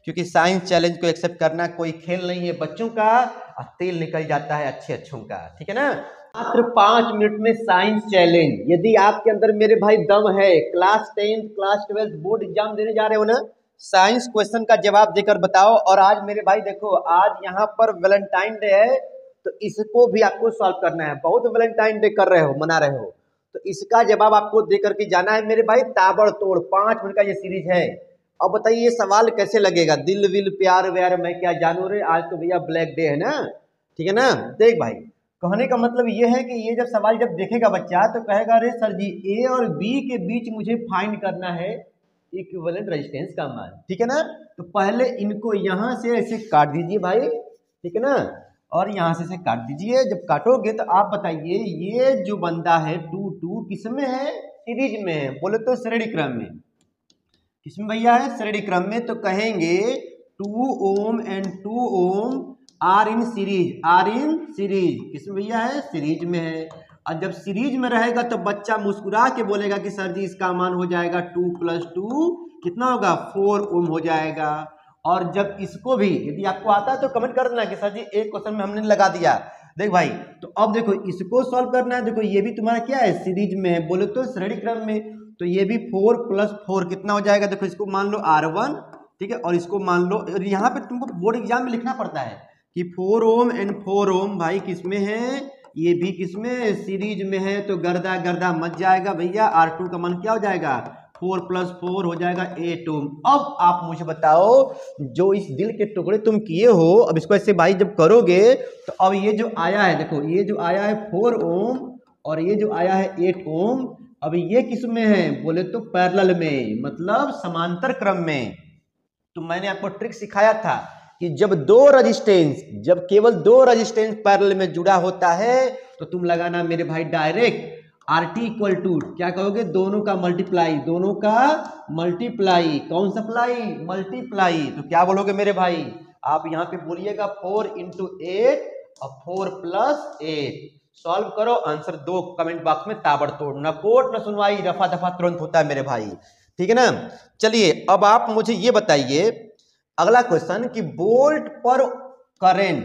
क्योंकि science challenge को accept करना कोई खेल नहीं है बच्चों का, और तेल निकल जाता है अच्छे अच्छों का, ठीक है ना। मात्र 5 मिनट में साइंस चैलेंज। यदि आपके अंदर मेरे भाई दम है, क्लास 10 क्लास 12 बोर्ड एग्जाम देने जा रहे हो ना, साइंस क्वेश्चन का जवाब देकर बताओ। और आज मेरे भाई देखो, आज यहाँ पर वैलेंटाइन डे है, तो इसको भी आपको सॉल्व करना है। बहुत वैलेंटाइन डे कर रहे हो, मना रहे हो, तो इसका जवाब आपको देकर के जाना है मेरे भाई, ताबड़तोड़। 5 मिनट का ये सीरीज है। अब बताइए ये सवाल कैसे लगेगा, दिल विल प्यार व्यार मैं क्या जानू रे, आज तो भैया ब्लैक डे है ना, ठीक है ना। देख भाई, कहने का मतलब ये है कि ये जब सवाल जब देखेगा बच्चा तो कहेगा अरे सर जी ए और बी के बीच मुझे फाइंड करना है इक्विवेलेंट रेजिस्टेंस का मान, ठीक है ना। तो पहले इनको यहां से ऐसे काट दीजिए भाई, ठीक है ना, और यहां से काट दीजिए। जब काटोगे तो आप बताइए ये जो बंदा है 2 2 किसमें है, सीरीज में है, बोले तो श्रेणी क्रम में। किसमें भैया है, श्रेणी क्रम में। तो कहेंगे 2 ohm and 2 ohm are in series, are in series. किसमें भैया है, सीरीज में है। और जब सीरीज में रहेगा तो बच्चा मुस्कुरा के बोलेगा कि सर जी इसका मान हो जाएगा 2 + 2 कितना होगा, 4 ओम हो जाएगा। और जब इसको भी यदि आपको आता है तो कमेंट कर देना कि सर जी एक क्वेश्चन में हमने लगा दिया। देख भाई, तो अब देखो इसको सॉल्व करना है। देखो ये भी तुम्हारा क्या है, सीरीज में है, बोले तो श्रेणी क्रम में। तो ये भी 4 + 4 कितना हो जाएगा, देखो इसको मान लो R1, ठीक है, और इसको मान लो, और यहाँ पे तुमको बोर्ड एग्जाम में लिखना पड़ता है कि 4 ओम एंड 4 ओम भाई किसमें है, ये भी किसमें, सीरीज में है। तो गर्दा गर्दा मच जाएगा भैया, R2 का मान क्या हो जाएगा, 4 + 4 हो जाएगा 8 ओम। अब आप मुझे बताओ, जो इस दिल के टुकड़े तुम किए हो, अब इसको ऐसे भाई जब करोगे तो अब ये जो आया है, देखो ये जो आया है 4 ओम और ये जो आया है 8 ओम, अब ये किस में है, बोले तो पैरेलल में, मतलब समांतर क्रम में। तो मैंने आपको ट्रिक सिखाया था कि जब जब केवल दो रेजिस्टेंस पैरेलल में जुड़ा होता है तो तुम लगाना मेरे भाई डायरेक्ट RT = क्या कहोगे, दोनों का मल्टीप्लाई, दोनों का मल्टीप्लाई। कौन सा प्लाई, मल्टीप्लाई। तो क्या बोलोगे मेरे भाई, आप यहां पे बोलिएगा 4 × 8 और 4 + 8। सॉल्व करो, आंसर दो कमेंट बॉक्स में ताबड़तोड़, न कोट न सुनवाई, रफा दफा तुरंत होता है मेरे भाई, ठीक है ना। चलिए अब आप मुझे ये बताइए अगला क्वेश्चन कि बोल्ट पर करेंट,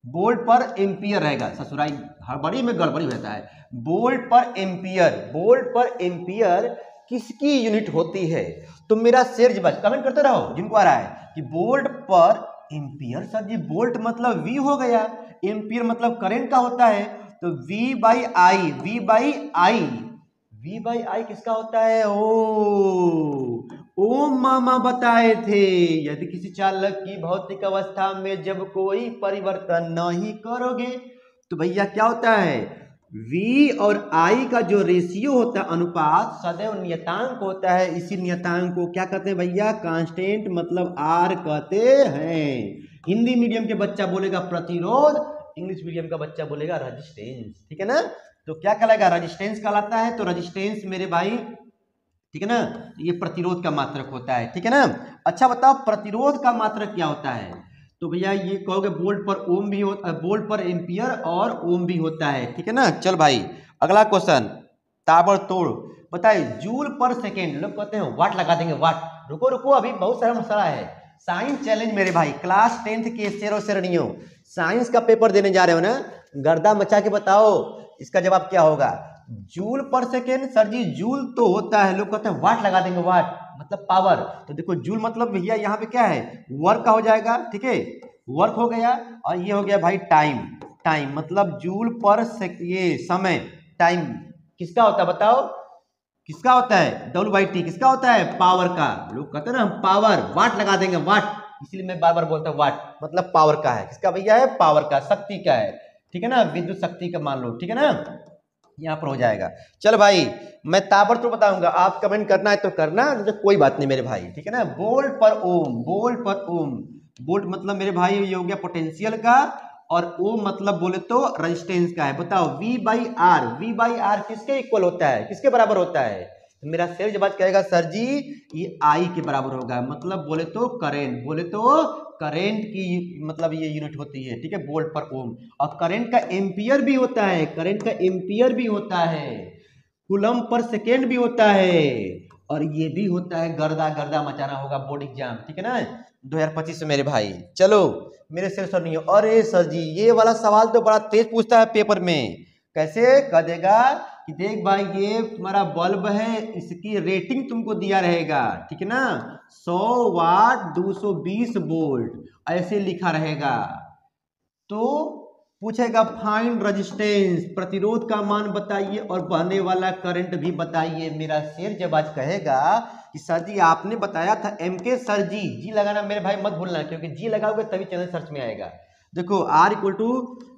बोल्ट पर एम्पियर रहेगा, ससुराई हड़बड़ी में गड़बड़ी रहता है। बोल्ट पर एम्पियर किसकी यूनिट होती है। तो मेरा शेर बस कमेंट करते रहो जिनको आ रहा है कि बोल्ट पर एम्पियर, सर जी बोल्ट मतलब V हो गया, एम्पियर मतलब करंट का होता है, तो V/I किसका होता है, ओम मामा बताए थे यदि किसी चालक की भौतिक अवस्था में जब कोई परिवर्तन नहीं करोगे तो भैया क्या होता है, V और I का जो रेशियो होता है, अनुपात, सदैव नियतांक होता है। इसी नियतांक को क्या कहते हैं भैया, कांस्टेंट, मतलब R कहते हैं। हिंदी मीडियम के बच्चा बोलेगा प्रतिरोध, इंग्लिश मीडियम का बच्चा बोलेगा रेजिस्टेंस, ठीक है ना। तो क्या कहलाएगा, रेजिस्टेंस कहलाता है। तो रेजिस्टेंस मेरे भाई, ठीक है ना, ये प्रतिरोध का मात्रक होता है, ठीक है ना। अच्छा बताओ प्रतिरोध का मात्रक क्या होता है। तो भैया ये कहोगे बोल्ट पर ओम भी होता है, बोल्ट पर एम्पियर और ओम भी होता है, ठीक है ना। चल भाई अगला क्वेश्चन ताबड़तोड़ बताइए, जूल पर सेकेंड, लोग कहते हैं वाट लगा देंगे, वाट, रुको रुको अभी बहुत सारा मसला है। साइंस चैलेंज मेरे भाई, क्लास 10th के शेरों शेरणियों, साइंस का पेपर देने जा रहे हो ना, गर्दा मचा के बताओ इसका जवाब क्या होगा। जूल पर सेकेंड, सर जी जूल तो होता है, लोग कहते हैं वाट लगा देंगे, वाट मतलब पावर। तो देखो जूल मतलब भैया यहाँ पे क्या है, वर्क का हो जाएगा, ठीक है, वर्क हो गया। और ये हो गया भाई टाइम, टाइम मतलब जूल पर ये समय, टाइम किसका होता है बताओ, किसका होता है, W/T किसका होता है, पावर का। लोग कहते हैं ना हम पावर, वाट लगा देंगे, वाट, इसलिए मैं बार बार बोलता हूँ वाट मतलब पावर का है। किसका भैया है, पावर का, शक्ति का है, ठीक है ना, विद्युत शक्ति का मान लो, ठीक है ना, यहाँ पर हो जाएगा। चल भाई मैं ताबड़तोड़ बताऊंगा, आप कमेंट करना है तो करना, तो कोई बात नहीं मेरे भाई, ठीक है ना। बोल्ट पर ओम, बोल्ट पर ओम, बोल्ट मतलब मेरे भाई ये हो गया पोटेंशियल का, और ओम मतलब बोले तो रेजिस्टेंस का है। बताओ V/R किसके इक्वल होता है, किसके बराबर होता है। तो मेरा शेर जवाब कहेगा सर जी ये I के बराबर होगा, मतलब बोले तो करेंट, बोले तो करेंट की मतलब ये यूनिट होती है, ठीक है, वोल्ट पर ओम। और करंट का एम्पियर भी होता है, करंट का एम्पियर भी होता है, कूलम पर सेकेंड भी होता है, और ये भी होता है गर्दा गर्दा मचाना होगा बोर्ड एग्जाम, ठीक है ना 2025 में मेरे भाई। चलो मेरे से सर नहीं हो, अरे सर जी ये वाला सवाल तो बड़ा तेज पूछता है पेपर में। कैसे कह देगा कि देख भाई ये तुम्हारा बल्ब है, इसकी रेटिंग तुमको दिया रहेगा, ठीक है ना 100 वाट 220 वोल्ट ऐसे लिखा रहेगा। तो पूछेगा फाइंड रेजिस्टेंस, प्रतिरोध का मान बताइए और बहने वाला करंट भी बताइए। मेरा शेर जब आज कहेगा कि सर जी आपने बताया था एमके सर जी लगाना मेरे भाई मत भूलना, क्योंकि जी लगाओगे तभी चैनल सर्च में आएगा। देखो R equal to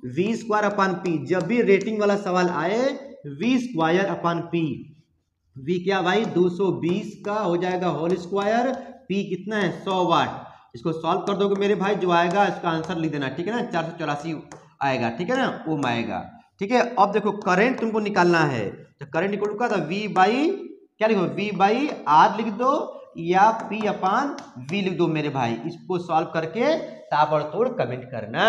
V square upon P, जब भी रेटिंग वाला सवाल आए V square upon P. V क्या भाई 220 का हो जाएगा होल स्क्वायर, पी कितना है 100 वाट। इसको सॉल्व कर दोगे मेरे भाई, जो आएगा इसका आंसर लिख देना, ठीक है ना 484 आएगा, ठीक है ना ओम आएगा, ठीक है। अब देखो करंट तुमको निकालना है, तो करंट इक्वल टू क्या था वी बाई क्या लिखो वी बाई आर लिख दो या पी अपान वी लिख दो मेरे भाई। इसको सॉल्व करके ताबड़तोड़ कमेंट करना।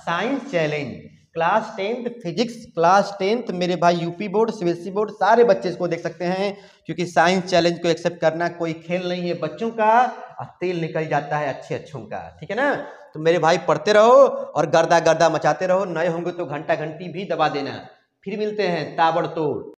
Science challenge class 10th physics, class 10th मेरे भाई यूपी बोर्ड सीबीएसई बोर्ड सारे बच्चे इसको देख सकते हैं, क्योंकि साइंस चैलेंज को एक्सेप्ट करना कोई खेल नहीं है बच्चों का, और तेल निकल जाता है अच्छे अच्छों का, ठीक है ना। तो मेरे भाई पढ़ते रहो और गर्दा गर्दा मचाते रहो, नए होंगे तो घंटा घंटी भी दबा देना। फिर मिलते हैं ताबड़तोड़।